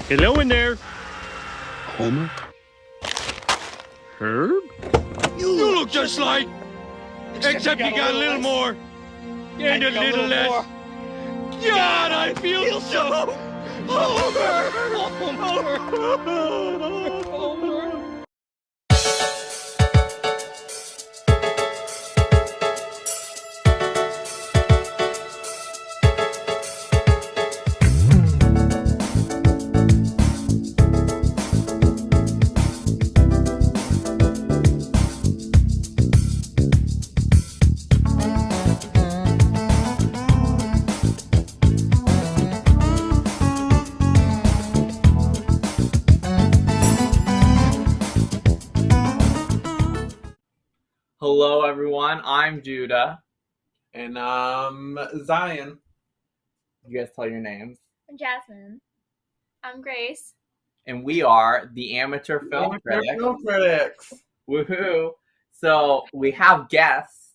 Hello in there. Homer? Herb? You look just like... Except you got a little more. And a little less. God, I feel so... Homer! Hello, everyone. I'm Judah. And Zion. You guys tell your names. I'm Jasmine. I'm Grace. And we are the Amateur Film Critics. Woohoo! So we have guests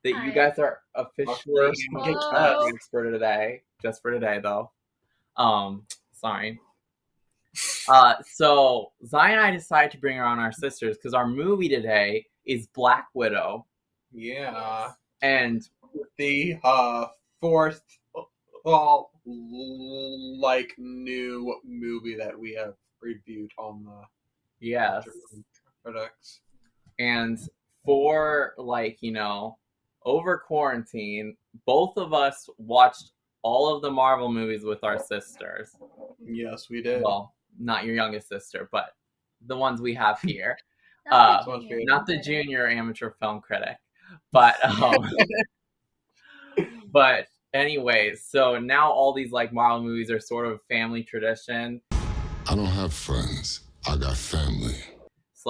that Hi. you guys are officially Hello. guests for today. Just for today, though. Sorry. So Zion and I decided to bring on our sisters because our movie today is Black Widow. Yeah. And The fourth new movie that we have reviewed on the yes. Critics. And for over quarantine, both of us watched all of the Marvel movies with our sisters. Yes, we did. Well, not your youngest sister, but the ones we have here. Not Not the junior amateur film critic. But but anyways, so now all these Marvel movies are sort of family tradition. I don't have friends. I got family. It's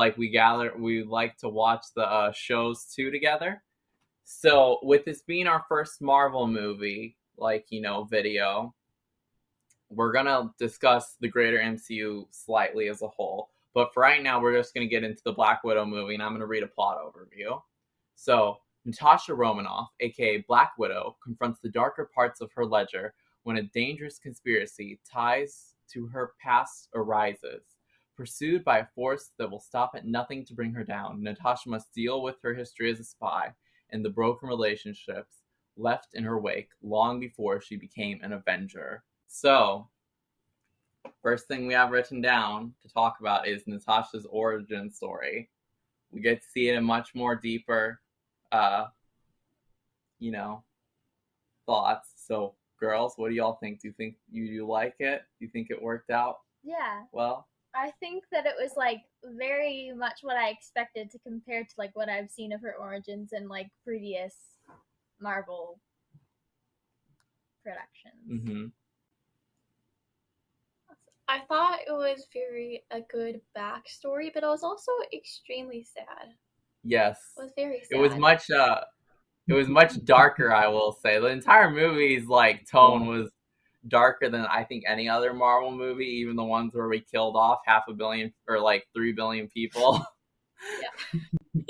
we like to watch the shows too together. So with this being our first Marvel movie, video, we're gonna discuss the greater MCU slightly as a whole. But for right now, we're just gonna get into the Black Widow movie, and I'm gonna read a plot overview. So Natasha Romanoff, aka Black Widow, confronts the darker parts of her ledger when a dangerous conspiracy ties to her past arises. Pursued by a force that will stop at nothing to bring her down, Natasha must deal with her history as a spy and the broken relationships left in her wake long before she became an Avenger. So, first thing we have written down to talk about is Natasha's origin story. We get to see it in much more deeper, thoughts. So, girls, what do y'all think? Do you think you like it? Do you think it worked out Yeah. well? I think that it was very much what I expected to compare to what I've seen of her origins in previous Marvel productions. Mm-hmm. I thought it was a good backstory, but it was also extremely sad. Yes. It was very sad. It was much darker, I will say. The entire movie's tone was darker than I think any other Marvel movie, even the ones where we killed off 500 million or 3 billion people. Yeah.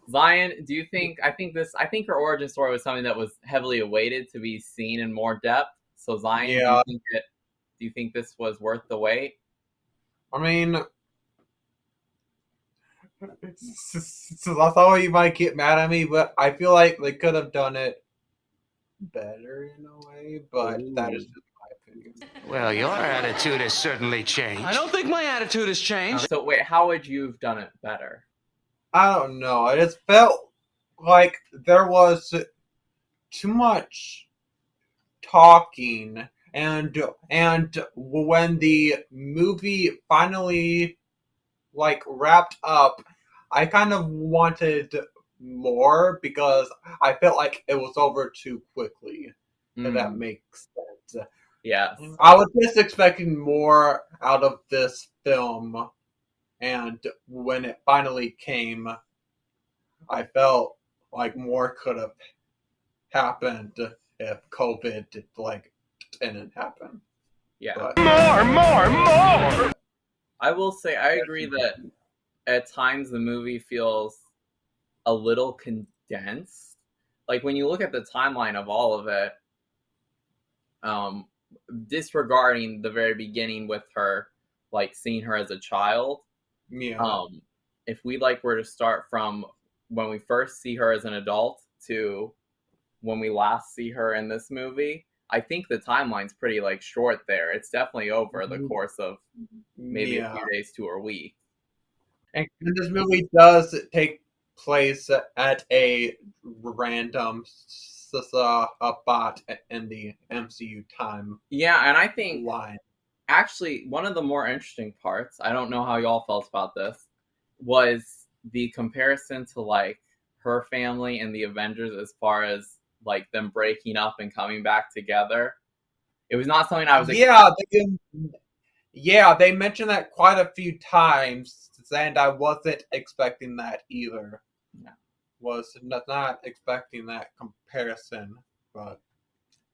Zion, do you think I think her origin story was something that was heavily awaited to be seen in more depth. So Zion, Yeah. do you think this was worth the wait? I mean, I thought you might get mad at me, but I feel like they could have done it better in a way, but that is just my opinion. Well, your attitude has certainly changed. I don't think my attitude has changed. So wait, how would you have done it better? I don't know. I just felt like there was too much talking, and when the movie finally wrapped up, I kind of wanted more because I felt like it was over too quickly. If that makes sense. Yes. I was just expecting more out of this film, and when it finally came, I felt like more could have happened if COVID didn't happen. Yeah. But More! I will say I agree that at times the movie feels a little condensed. When you look at the timeline of all of it, disregarding the very beginning with her, like seeing her as a child. Yeah. If we like were to start from when we first see her as an adult to when we last see her in this movie, I think the timeline's pretty like short there. It's definitely over the course of maybe a few days to a week. And this movie does take place at a random spot in the MCU time Yeah, and I think line. actually one of the more interesting parts, I don't know how y'all felt about this, was the comparison to like her family and the Avengers as far as like them breaking up and coming back together. It was not something I was Yeah, they mentioned that quite a few times, and I wasn't expecting that either. Yeah. Was not expecting that comparison, but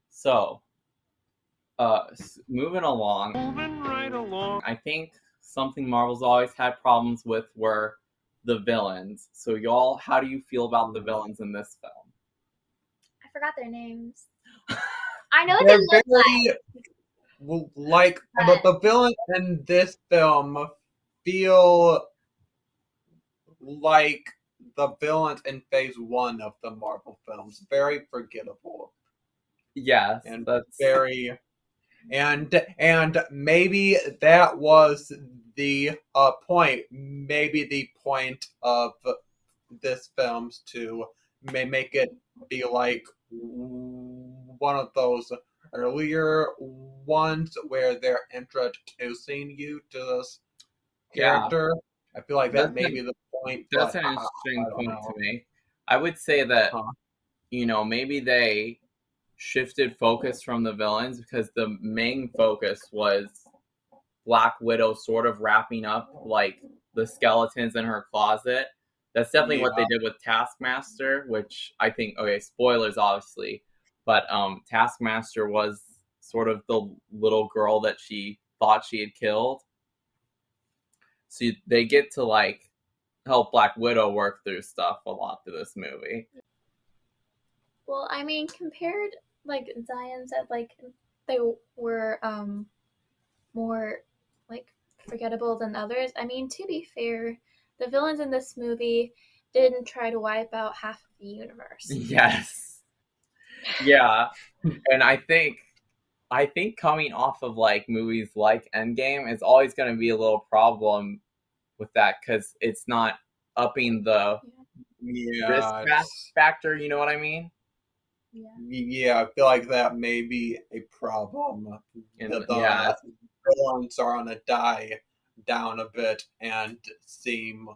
So, moving along. Moving right along. I think something Marvel's always had problems with were the villains. So, y'all, how do you feel about the villains in this film? I forgot their names. I know they're they look like the villains in this film feel like the villains in Phase 1 of the Marvel films. Very forgettable. Yes, And that's very and maybe that was the point. Maybe the point of this film's to make it be like one of those earlier ones where they're introducing you to this character. I feel like that may be the point. That's but an interesting I don't point know. to make. I would say that Huh. maybe they shifted focus from the villains because the main focus was Black Widow sort of wrapping up like the skeletons in her closet. That's definitely what they did with Taskmaster, which I think, okay, spoilers obviously, but Taskmaster was sort of the little girl that she thought she had killed. So they get to like help Black Widow work through stuff a lot through this movie. Well, I mean, compared, like Zion said, like they were more like forgettable than others. I mean, to be fair, the villains in this movie didn't try to wipe out half of the universe. Yes. Yeah. And I think coming off of like movies like Endgame is always going to be a little problem with that because it's not upping the risk factor. You know what I mean? Yeah, I feel like that may be a problem. The villains are on a die down a bit and seem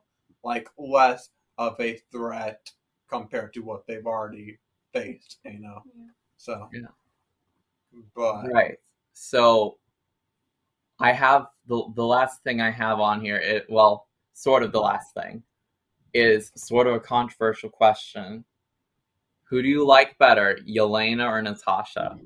like less of a threat compared to what they've already faced, So, but right. So, I have the last thing I have on here. Sort of the last thing is sort of a controversial question. Who do you like better, Yelena or Natasha?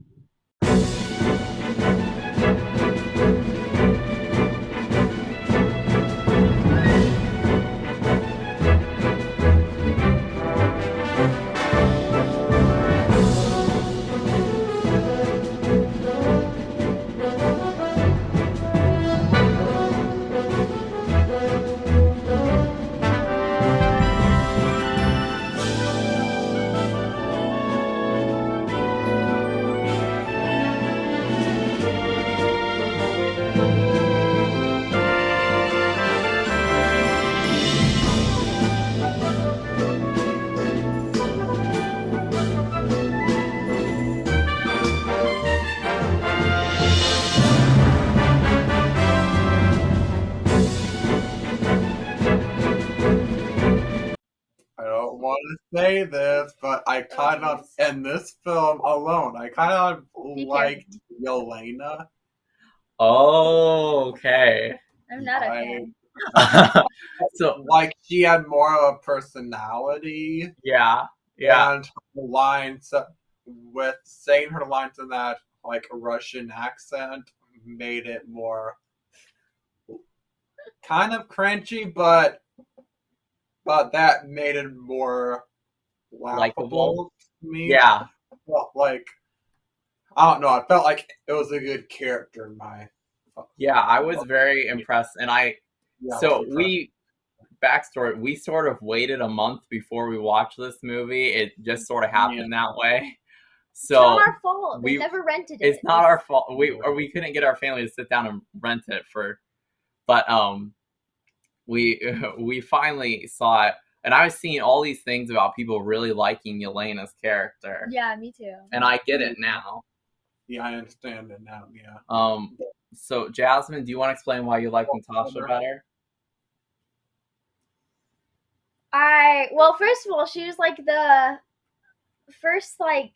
Say this, but I kind of, in this film alone, I kind of liked Yelena. Oh, okay. I'm not a fan. So, like, she had more of a personality. Yeah. And her lines, with saying her lines in that, like, Russian accent, made it more kind of cringy, but that made it more laughable to me. Yeah. Well, like, I don't know. I felt like it was a good character in my. Yeah, I was very impressed, and Yeah, so we backstory. We sort of waited a month before we watched this movie. It just sort of happened that way. It's So not our fault. We we- never rented it. it's not our fault. We couldn't get our family to sit down and rent it but we finally saw it, and I was seeing all these things about people really liking Yelena's character, Yeah, me too. and I get it now. Yeah, I understand it now. Yeah. So Jasmine, do you want to explain why you like Natasha better? Well, first of all, she was like the first, like,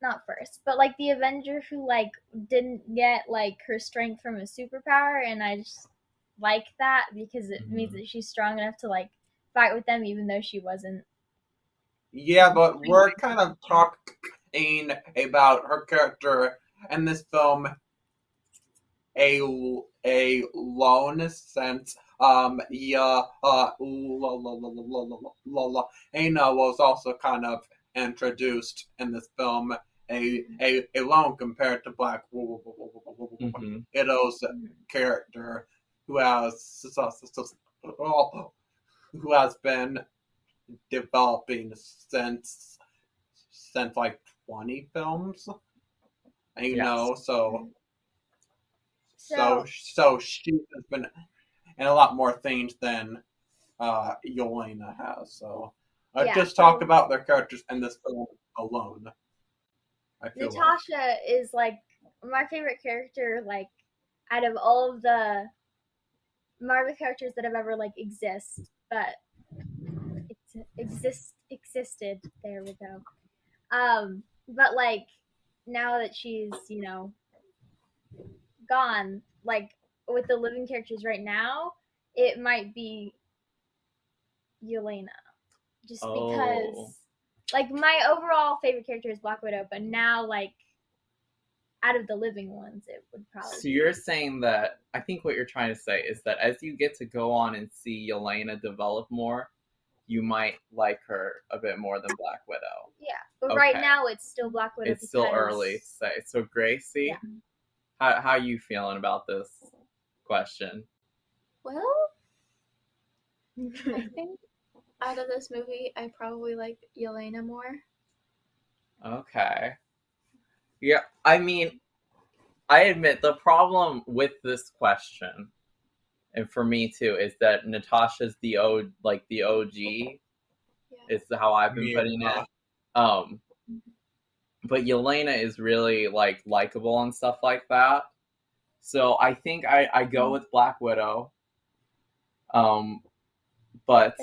not first, but like the Avenger who like didn't get like her strength from a superpower, and I just like that because it means that she's strong enough to like fight with them even though she wasn't. Yeah, but we're kind of talking about her character in this film a lone sense. Yelena was also kind of introduced in this film a lone compared to Black Widow's character, who has been developing since like 20 films. You know, so she has been in a lot more things than Yelena has. So just talk about their characters in this film alone. I feel Natasha is like my favorite character, like out of all of the Marvel characters that have ever like existed. There we go. But like now that she's, you know, gone, like with the living characters right now, it might be Yelena. Just because like my overall favorite character is Black Widow, but now like out of the living ones it would probably So you're saying that, I think what you're trying to say is that as you get to go on and see Yelena develop more, you might like her a bit more than Black Widow. Yeah, but right now it's still Black Widow. It's still early to say. So Gracie, how are you feeling about this question? Well, I think out of this movie, I probably like Yelena more. Okay. Yeah, I mean, I admit the problem with this question, and for me too, is that Natasha's the OG, is how I've been putting it. But Yelena is really like likable and stuff like that. So I think I go with Black Widow. But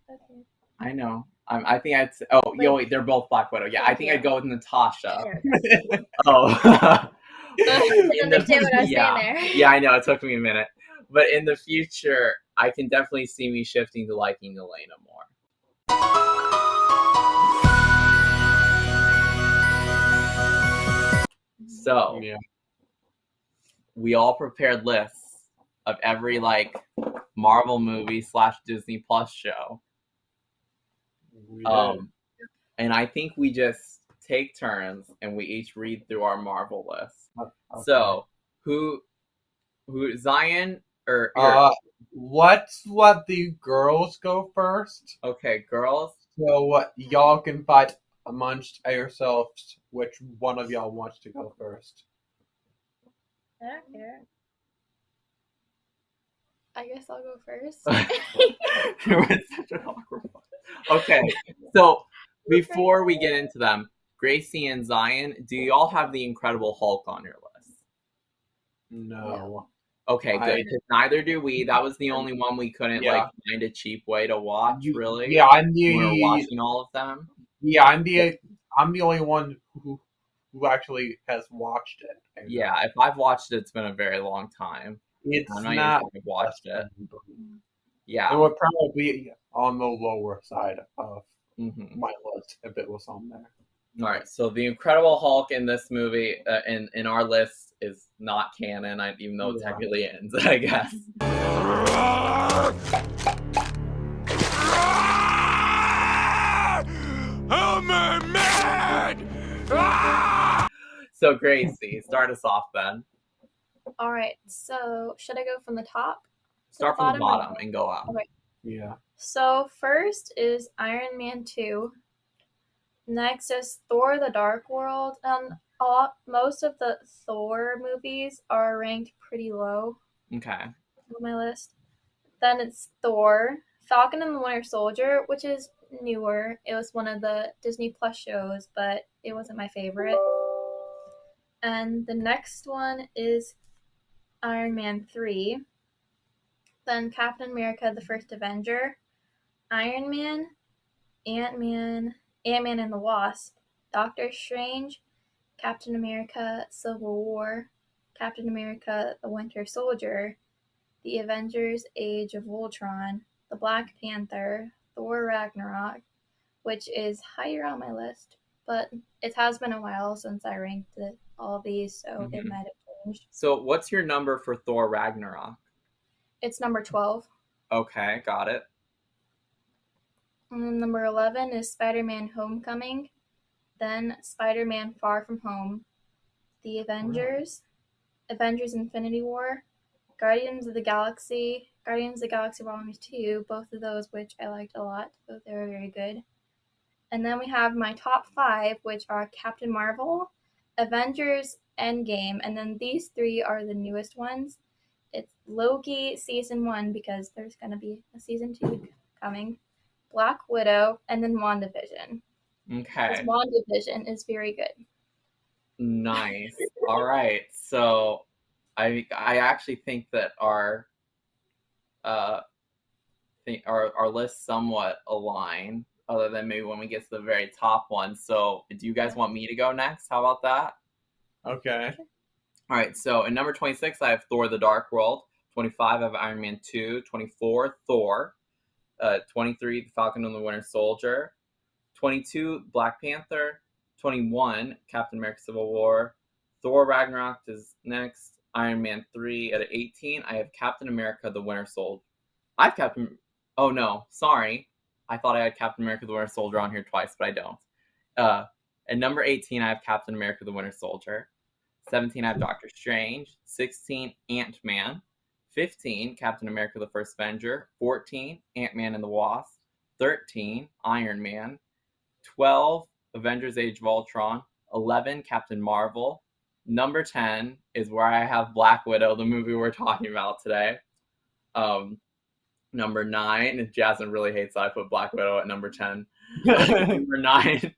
Okay. I know. I think I'd say, wait, they're both Black Widow. Yeah, I think I'd go with Natasha. I understand what I was saying there. Yeah, I know. It took me a minute. But in the future, I can definitely see me shifting to liking Yelena more. So, we all prepared lists of every like Marvel movie / Disney Plus show. And I think we just take turns and we each read through our Marvel list. Okay. So, who Zion or let's let the girls go first. Okay, girls. So y'all can fight amongst yourselves which one of y'all wants to go first. I don't care. I guess I'll go first. You're such an awkward one. Okay, so before we get into them, Gracie and Zion, do y'all have the Incredible Hulk on your list? No. Okay, good. Because neither do we. That was the only one we couldn't like find a cheap way to watch. Really? Yeah, we're watching all of them. Yeah, I'm the only one who actually has watched it. Yeah, if I've watched it, it's been a very long time. I'm not even I've watched it. Yeah, it would probably be on the lower side of my list if it was on there. All right, so the Incredible Hulk in this movie, in our list, is not canon, even though it technically ends, I guess. I'm a man! So Gracie, start us off then. All right. So should I go from the top? to Start from the or bottom and go up. Okay. Yeah. So first is Iron Man 2. Next is Thor: The Dark World. Most of the Thor movies are ranked pretty low Okay. on my list. Then it's Thor: Falcon and the Winter Soldier, which is newer. It was one of the Disney Plus shows, but it wasn't my favorite. And the next one is Iron Man 3. Then Captain America: The First Avenger, Iron Man, Ant-Man and the Wasp, Doctor Strange, Captain America: Civil War, Captain America: The Winter Soldier, The Avengers: Age of Ultron, The Black Panther, Thor: Ragnarok, which is higher on my list, but it has been a while since I ranked all these, so it might have changed. So what's your number for Thor Ragnarok? It's number 12. Okay, got it. And number 11 is Spider-Man: Homecoming. Then Spider-Man: Far From Home. The Avengers. Avengers: Infinity War. Guardians of the Galaxy Volume 2. Both of those which I liked a lot. Both they were very good. And then we have my top 5, which are Captain Marvel, Avengers, Endgame, and then these 3 are the newest ones. It's Loki Season 1, because there's going to be a Season 2 coming. Black Widow, and then WandaVision. Okay. Because WandaVision is very good. Nice. All right. So I actually think that our lists somewhat align, other than maybe when we get to the very top one. So do you guys want me to go next? How about that? Okay. All right. So in number 26, I have Thor: The Dark World. 25, I have Iron Man 2. 24, Thor. 23, The Falcon and the Winter Soldier. 22, Black Panther. 21, Captain America: Civil War. Thor Ragnarok is next. Iron Man 3. At 18, I have Captain America: The Winter Soldier. Oh no, sorry. I thought I had Captain America: The Winter Soldier on here twice, but I don't. At number 18, I have Captain America: The Winter Soldier. 17, I have Doctor Strange. 16, Ant-Man. 15, Captain America: The First Avenger. 14, Ant-Man and the Wasp. 13, Iron Man. 12, Avengers: Age of Ultron. 11, Captain Marvel. Number 10 is where I have Black Widow, the movie we're talking about today. Number 9, Jasmine really hates that I put Black Widow at number 10. Number 9,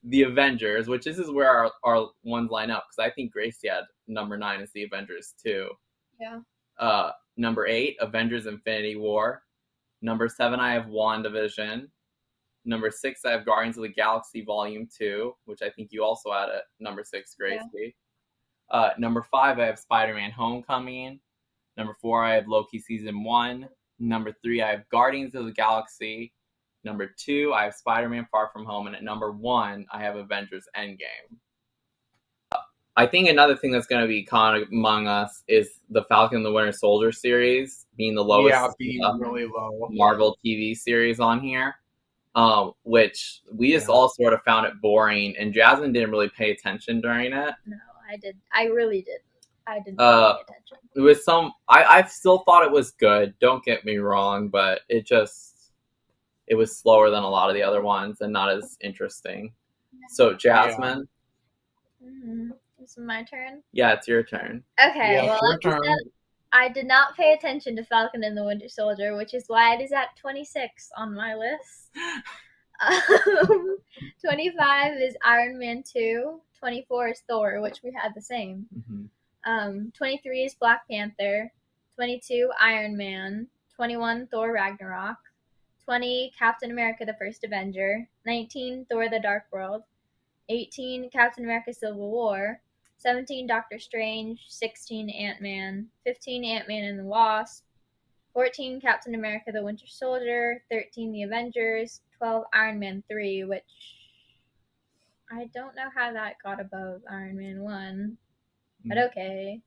The Avengers, which this is where our ones line up, because I think Gracie had number 9 is The Avengers too. Yeah. Number 8, Avengers: Infinity War. Number 7, I have WandaVision. Number 6, I have Guardians of the Galaxy Volume 2, which I think you also had at number 6, Gracie. Yeah. Number 5, I have Spider-Man: Homecoming. Number 4, I have Loki Season 1. Number 3, I have Guardians of the Galaxy. Number 2, I have Spider-Man: Far From Home. And at number 1, I have Avengers: Endgame. I think another thing that's going to be common among us is the Falcon and the Winter Soldier series being the lowest really low Marvel TV series on here, which we just all sort of found it boring, and Jasmine didn't really pay attention during it. No, I did. I really did. I didn't pay attention. It was I still thought it was good, don't get me wrong, but it was slower than a lot of the other ones and not as interesting. So Jasmine. Mm-hmm. It's my turn? Yeah, it's your turn. Okay, well, like I said, I did not pay attention to Falcon and the Winter Soldier, which is why it is at 26 on my list. 25 is Iron Man 2. 24 is Thor, which we had the same. Mm-hmm. 23 is Black Panther. 22, Iron Man. 21, Thor Ragnarok. 20, Captain America: The First Avenger. 19, Thor: The Dark World. 18, Captain America: Civil War. 17, Doctor Strange. 16, Ant-Man. 15, Ant-Man and the Wasp. 14, Captain America: The Winter Soldier. 13, The Avengers. 12, Iron Man 3, which I don't know how that got above Iron Man 1, but okay.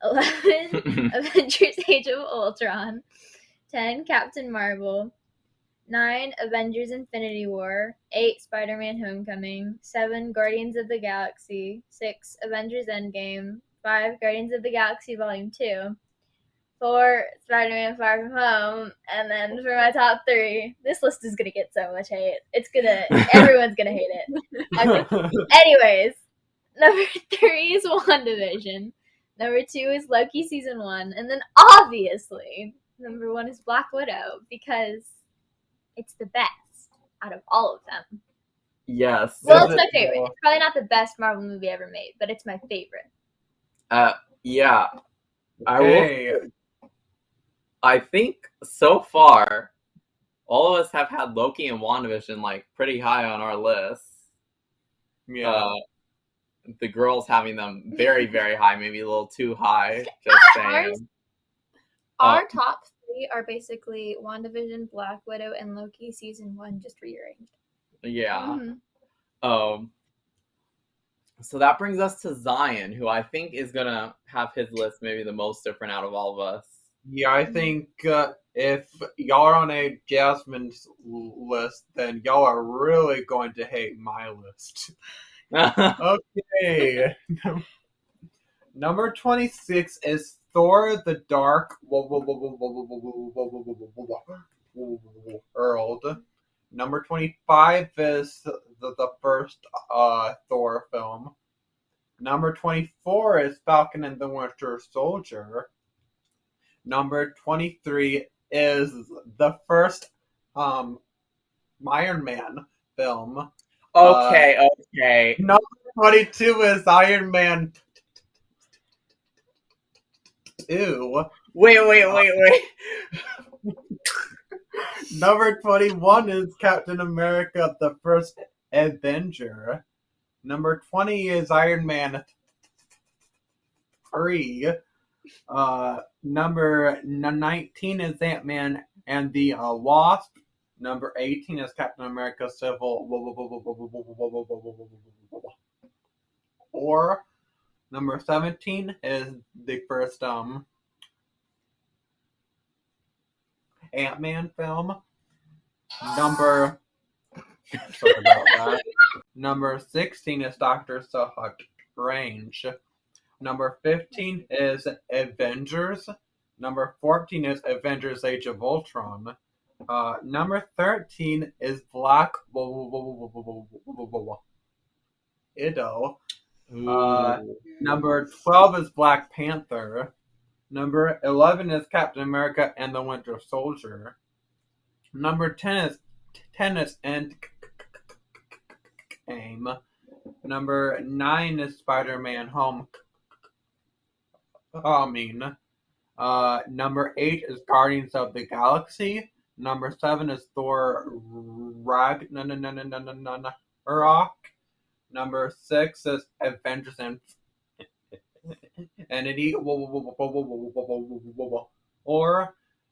11, Avengers: Age of Ultron. 10, Captain Marvel. 9. Avengers Infinity War. 8. Spider-Man Homecoming. 7. Guardians of the Galaxy. 6. Avengers Endgame. 5. Guardians of the Galaxy Volume 2. 4. Spider-Man Far From Home. And then for my top 3, this list is gonna get so much hate. Everyone's gonna hate it. Anyways, number 3 is WandaVision. Number 2 is Loki Season 1. And then obviously, number 1 is Black Widow because it's the best out of all of them. Yes. Well, it's my favorite. It's probably not the best Marvel movie ever made, but it's my favorite. Yeah. Okay. I think so far, all of us have had Loki and WandaVision like pretty high on our list. Yeah. The girls having them very, very high, maybe a little too high. Just saying. Our top 3 are basically WandaVision, Black Widow, and Loki Season 1, just rearranged. Yeah. Mm-hmm. So that brings us to Zion, who I think is gonna have his list maybe the most different out of all of us. Yeah, I think if y'all are on a Jasmine's list, then y'all are really going to hate my list. Okay. Number 26 is Thor the Dark World. Number 25 is the first Thor film. Number 24 is Falcon and the Winter Soldier. Number 23 is the first Iron Man film. Okay. Number 22 is Iron Man 2. Wait. Number 21 is Captain America, the first Avenger. Number 20 is Iron Man 3. Number 19 is Ant-Man and the Wasp. Number 18 is Captain America Civil War. Number 17 is the first Ant-Man film. Number 16 is Doctor Strange. Number 15 is Avengers. Number 14 is Avengers Age of Ultron. Number 13 is Black Widow. Number 12 is Black Panther. Number 11 is Captain America and the Winter Soldier. Number 10 is Endgame. Number 9 is Spider-Man Homecoming. Number 8 is Guardians of the Galaxy. Number 7 is Thor Ragnarok. Number 6 is Avengers Infinity War.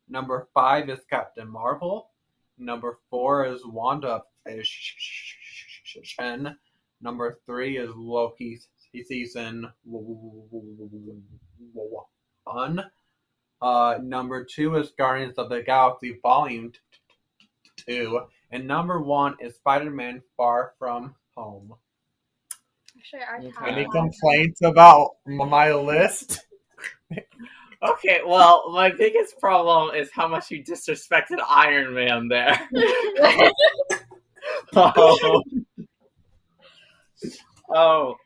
Number 5 is Captain Marvel. Number 4 is WandaVision. Number 3 is Loki Season 1. Number 2 is Guardians of the Galaxy Volume 2. And number 1 is Spider-Man Far From Home. Actually, our top Any one. complaints about my list? Okay, well, my biggest problem is how much you disrespected Iron Man there. Oh.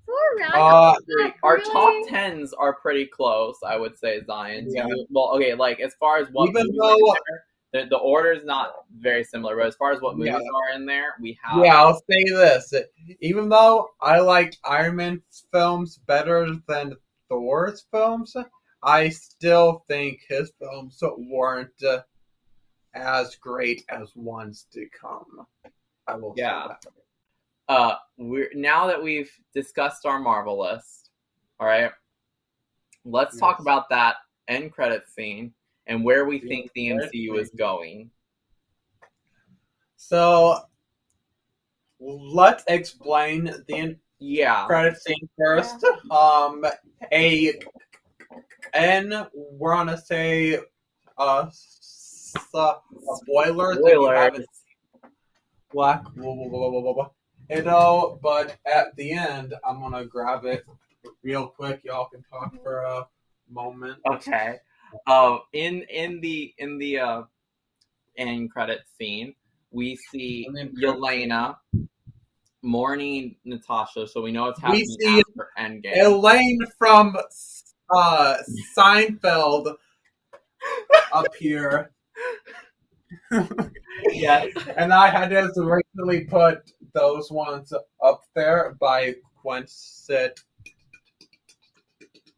Thor Ragnarok, Our really? top 10s are pretty close, I would say, Zion. Yeah. Well, okay, like, as far as what Even movies though- are in there, the order is not very similar, but as far as what movies are in there, we have... Yeah, I'll say this. Even though I like Iron Man films better than Thor's films, I still think his films weren't as great as ones to come. I will say that. Now that we've discussed our Marvel list, all right, let's talk about that end credits scene and where we think the MCU is going. So, let's explain the Yeah. credit scene first. We're gonna say spoilers. If you Spoilers. haven't Black, you know, but at the end, I'm gonna grab it real quick. Y'all can talk for a moment. Okay. In the end credit scene, we see And then credit Yelena mourning Natasha, so we know it's We happening see after Endgame. Elaine from Seinfeld up here. Yes. And I had just recently put those ones up there by coincidence,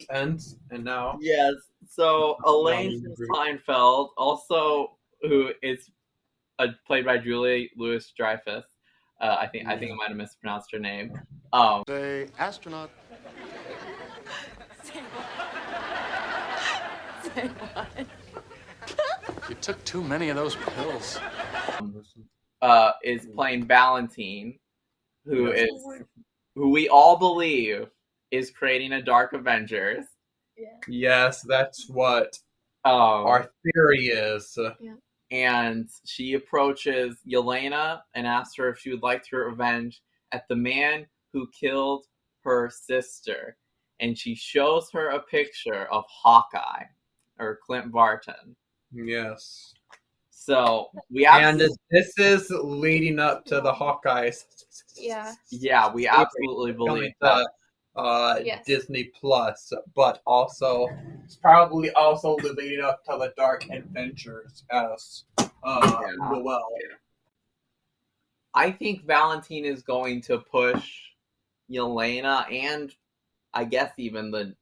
and now Yes. So Elaine from Seinfeld, also who is played by Julie Louis-Dreyfus. I think I might have mispronounced her name. Say astronaut. Say what? You took too many of those pills. Is playing Valentine, who we all believe is creating a Dark Avengers. yes, that's what Um, our theory is. and she approaches Yelena and asks her if she would like to revenge at the man who killed her sister. And she shows her a picture of Hawkeye, or Clint Barton. Yes. So we And this is leading up to the Hawkeyes. Yeah. we absolutely believe coming that. to Yes. Disney Plus, but also it's probably also leading up to the Dark Adventures as well. I think Valentine is going to push Yelena and I guess even the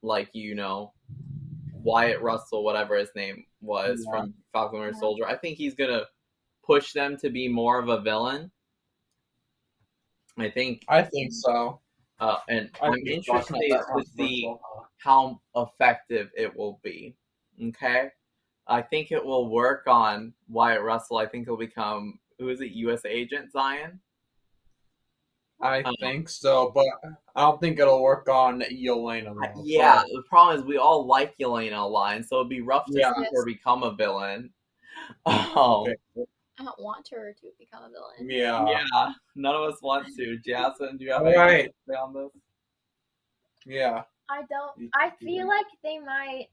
Wyatt Russell, whatever his name was from Falcon Winter Soldier. I think he's gonna push them to be more of a villain. I think so. And I'm interested to see how effective it will be. Okay, I think it will work on Wyatt Russell. I think he'll become U.S. Agent Zion. I think so, but I don't think it'll work on Yelena. Though, Yeah, the problem is we all like Yelena a lot, and so it'd be rough to see her become a villain. I don't want her to become a villain. Yeah, none of us want to. Jasmine, do you have All right. anything to say on this? Yeah. I don't. I feel like they might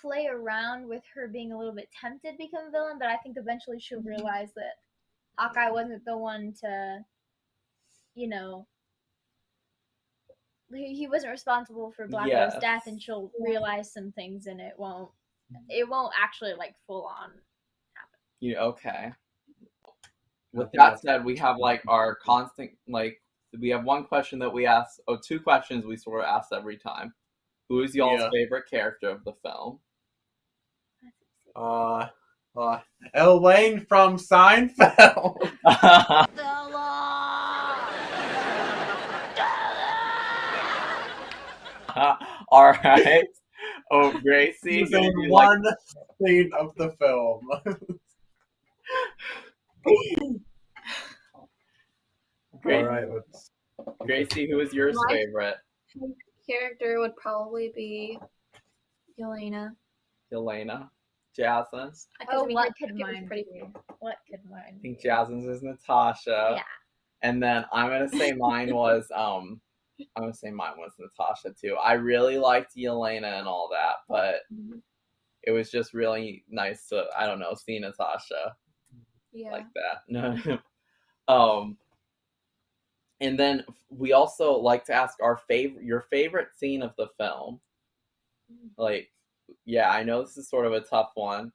play around with her being a little bit tempted to become a villain, but I think eventually she'll realize that Hawkeye wasn't the one to, he wasn't responsible for Black Widow's death, and she'll realize some things, and it won't actually full on happen. Okay. With that said, we have our constant we have one question that we ask. Two questions we sort of ask every time. Who is y'all's favorite character of the film? Elaine from Seinfeld. All right. Oh, Gracie. She's in one scene of the film. All right. Gracie, who is your favorite? Character would probably be Yelena. Jasmine. What could mine be? I think Jasmine's is Natasha. Yeah. And then I'm gonna say mine was Natasha too. I really liked Yelena and all that, but it was just really nice to see Natasha like that. And then we also like to ask your favorite scene of the film. I know this is sort of a tough one.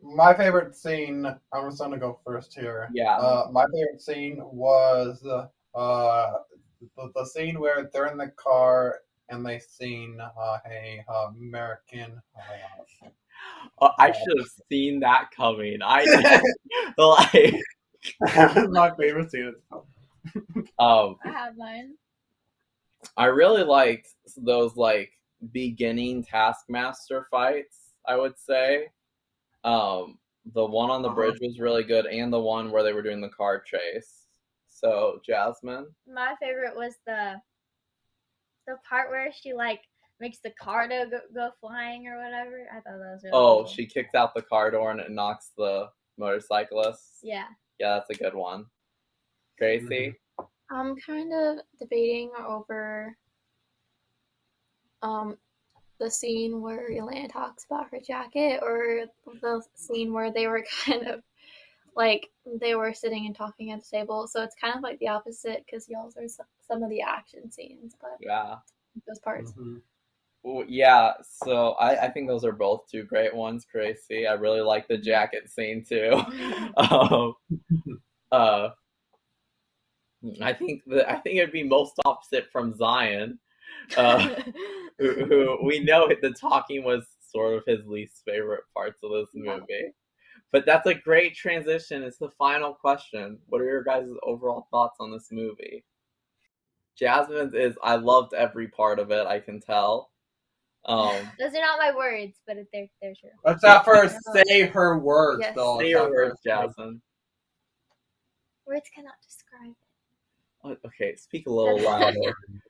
My favorite scene. I'm just gonna go first here. Yeah. My favorite scene was the scene where they're in the car and they sing American. I should have seen that coming. I did. My favorite scene. I have mine. I really liked those beginning Taskmaster fights, I would say. The one on the bridge was really good, and the one where they were doing the car chase. So, Jasmine? My favorite was the part where she makes the car go flying or whatever. I thought that was really Oh, cool. she kicks out the car door and it knocks the motorcyclist. Yeah. Yeah, that's a good one. Gracie? I'm kind of debating over the scene where Yelena talks about her jacket, or the scene where they were kind of like they were sitting and talking at the table. So it's kind of like the opposite because y'all are some of the action scenes, but Yeah. those parts. Well, yeah, so I think those are both two great ones, Gracie. I really like the jacket scene too. I think it'd be most opposite from Zion, who we know the talking was sort of his least favorite parts of this movie. But that's a great transition. It's the final question. What are your guys' overall thoughts on this movie? Jasmine's is I loved every part of it. I can tell. Those are not my words, but they're true. Let's have her say her words, Yes. though. Say your words, Jasmine. Words cannot describe it. Oh, okay, speak a little louder.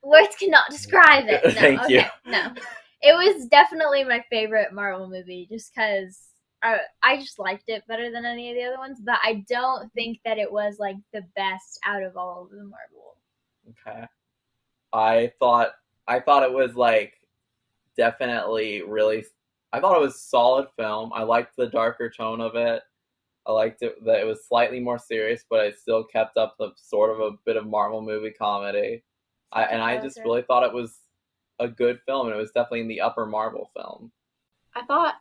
Words cannot describe it. No, Thank you. No, it was definitely my favorite Marvel movie, just because I just liked it better than any of the other ones. But I don't think that it was like the best out of all of the Marvel. Okay. I thought it was like definitely really. I thought it was a solid film. I liked the darker tone of it. I liked it that it was slightly more serious, but it still kept up the sort of a bit of Marvel movie comedy. I just really thought it was a good film, and it was definitely in the upper Marvel film. I thought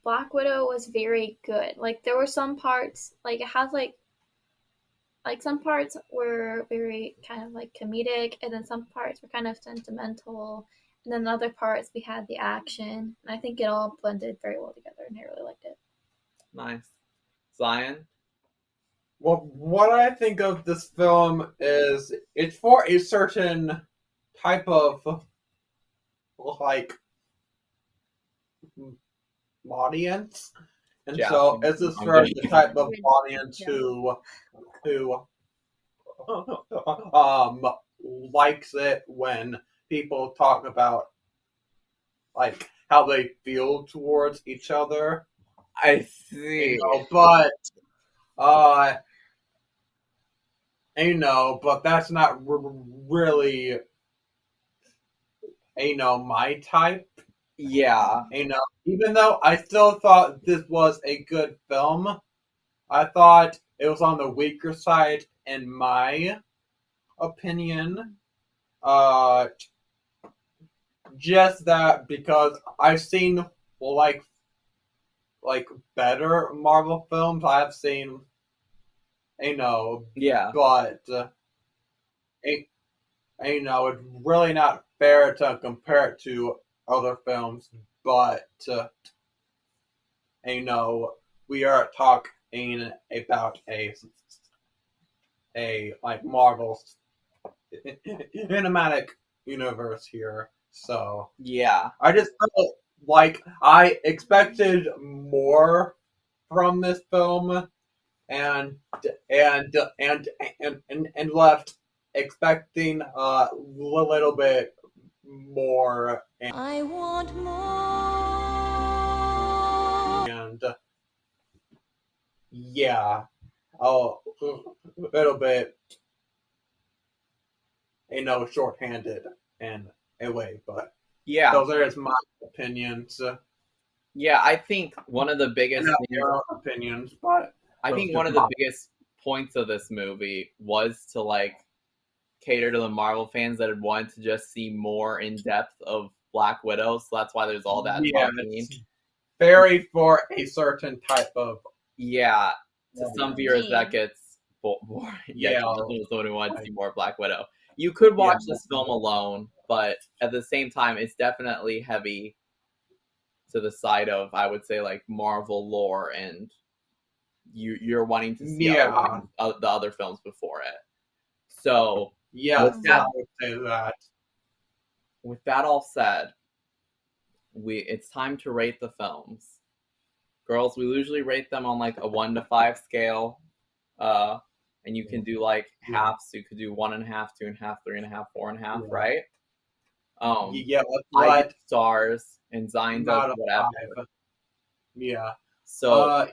Black Widow was very good. Like there were some parts, like it has like some parts were very kind of like comedic, and then some parts were kind of sentimental, and then other parts we had the action. And I think it all blended very well together, and I really liked it. Nice. Zion? Well, what I think of this film is it's for a certain type of like audience, and so it's this for the type of audience who likes it when people talk about like how they feel towards each other. I see. But but that's not really my type. Yeah. Even though I still thought this was a good film, I thought it was on the weaker side in my opinion. Just that because I've seen like better Marvel films. I've seen, Yeah. but it's really not fair to compare it to other films. But we are talking about a like Marvel cinematic universe here. So Yeah. I just felt like I expected more from this film, and left expecting a little bit more. I want more. And yeah, a little bit, shorthanded in a way, but Yeah. those are just my opinions. Yeah, I think one of the biggest opinions, but I think one of the biggest points of this movie was to like cater to the Marvel fans that had wanted to just see more in depth of Black Widow. So that's why there's all that talking. It's very for a certain type of to some viewers that gets boring. Jonathan was the one who wanted to see more Black Widow. You could watch this film alone, but at the same time, it's definitely heavy to the side of, I would say, like Marvel lore, and you're wanting to see the other films before it. So I would say that. With that all said, it's time to rate the films. Girls, we usually rate them on like a 1 to 5 scale, and you can do like halves. So you could do 1.5, 2.5, 3.5, 4.5, right? Yeah, I let's do stars, and Zion does out of whatever. 5. Yeah. So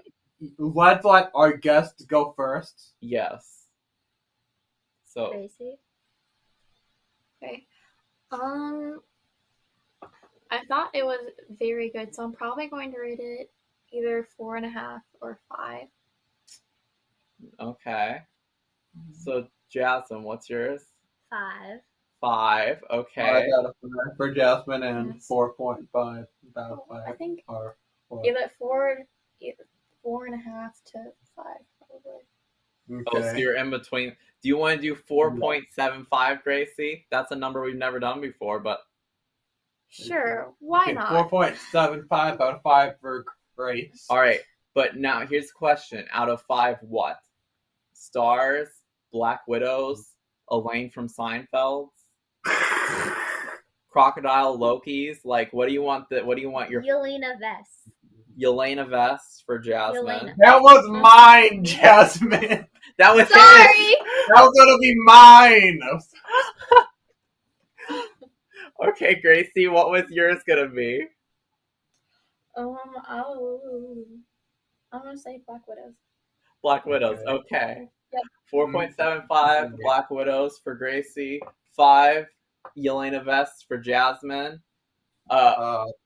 Let's let our guest go first. yes. So Gracie. Okay. I thought it was very good, so I'm probably going to rate it either 4.5 or 5. okay. So Jasmine, what's yours? 5. 5. 5 Okay. out of 5 for Jasmine and Yes. 4.5 out of 5. I think Or 4. either 4.5 to 5, probably. Oh, so you're in between. Do you want to do 4.75, Gracie? That's a number we've never done before, but Sure, why Okay, not? 4.75 out of 5 for Grace. all right. But now here's the question: out of 5, what? Stars, Black Widows, Elaine from Seinfeld, Crocodile Lokis. Like, what do you want? What do you want your Yelena Vest. Yelena Vest for Jasmine? Yelena. That was mine, Jasmine. That was Sorry. his. That was gonna be mine. Okay, Gracie, what was yours gonna be? I'm gonna say Black Widows. Black Widows. Okay. Okay. Yep. 4.75 Black Widows for Gracie. 5 Yelena Vest for Jasmine.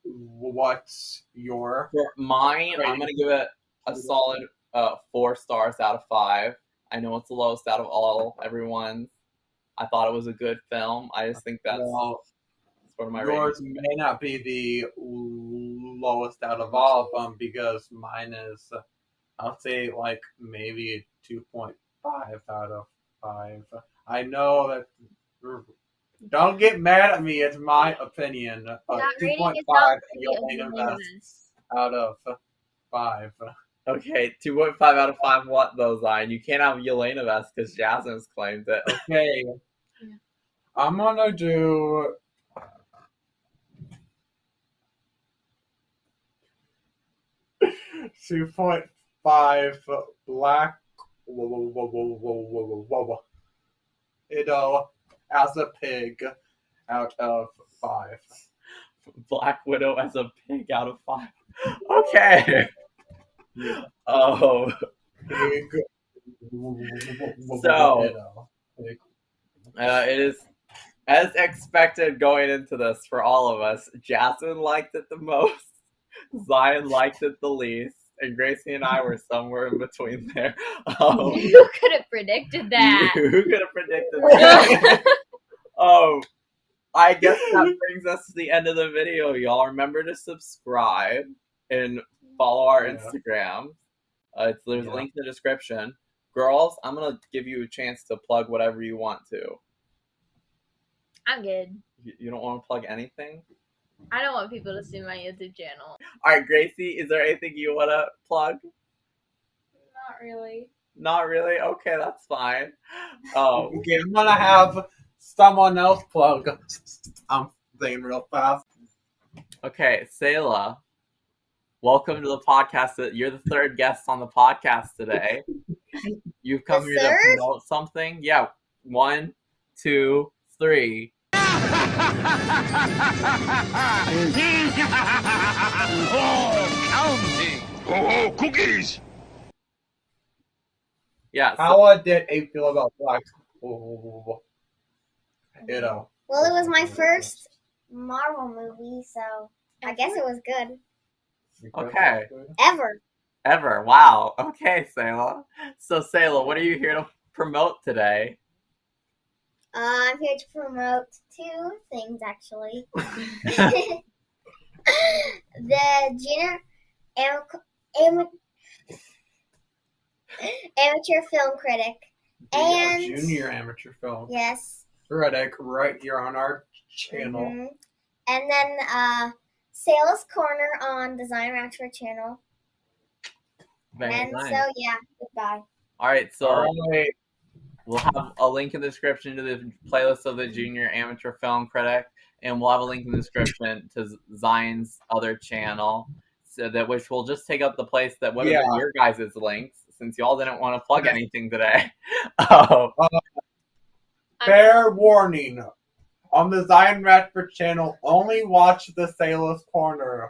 What's your? For mine, I'm gonna give it a solid 4 stars out of 5. I know it's the lowest out of everyone's. I thought it was a good film. I just think that's Well, one of my yours ratings. may not be the lowest out of all of them because mine is, I'll say, like maybe 2.5 out of 5. I know that. Don't get mad at me. It's my opinion. That rating 2.5 is not Yelena Vest out of 5. Okay, 2.5 out of 5. What though, Zion? You can't have Yelena Vest because Jasmine's claimed it. Okay. Yeah. I'm gonna do. $2.5 Black Widow as a pig out of 5. Black Widow as a pig out of 5. Okay. Oh. Pig. So, Widow. Pig. it is as expected going into this for all of us. Jasmine liked it the most. Zion liked it the least. And Gracie and I were somewhere in between there. You could have predicted that. Who could have predicted that? I guess that brings us to the end of the video, y'all. Remember to subscribe and follow our Instagram. There's a link in the description. Girls, I'm going to give you a chance to plug whatever you want to. I'm good. You don't want to plug anything? I don't want people to see my YouTube channel. All right, Gracie, is there anything you want to plug? Not really. Not really? Okay, that's fine. Okay, I'm gonna have someone else plug. I'm thinking real fast. Okay, Selah, welcome to the podcast. You're the third guest on the podcast today. You've come here to promote something. Yeah, 1, 2, 3. Counting. Ho cookies. Yeah. How did A feel about Black? Well, it was my first Marvel movie, so I guess it was good. Okay. Ever. Wow. Okay, Selah. So, Selah, what are you here to promote today? I'm here to promote 2 things, actually. The junior amateur film critic. And junior amateur film yes. critic right here on our channel. Mm-hmm. And then Salah's Corner on Design Rancher channel. Very nice. So yeah, goodbye. All right, so All right. we'll have a link in the description to the playlist of the Junior Amateur Film Critic, and we'll have a link in the description to Zion's other channel, so that which will just take up the place that would have been your guys' links, since y'all didn't want to plug anything today. Fair warning. on the Zion Radford channel, only watch the Sailor's Corner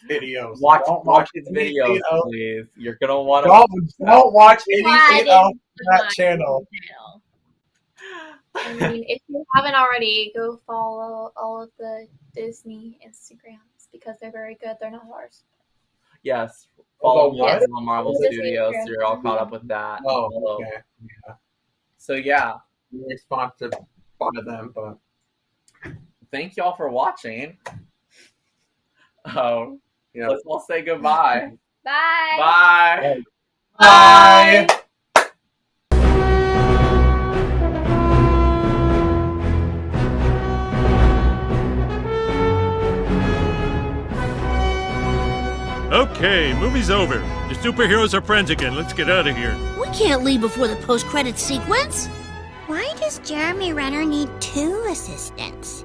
videos. Don't Watch his anything videos, else. please. You're gonna want to. Don't watch Why anything didn't else on you that watch channel. the channel? I mean, if you haven't already, go follow all of the Disney Instagrams because they're very good. They're not ours. Yes. Follow Oh, what? on Marvel Disney Studios. Instagram. So you're all caught up with that. Oh, Follow. okay. So yeah, We're sponsored by them, but thank y'all for watching. Oh, yeah. let's all say goodbye. Bye. Bye. Bye. Okay, movie's over. The superheroes are friends again. Let's get out of here. We can't leave before the post-credits sequence. Why does Jeremy Renner need 2 assistants?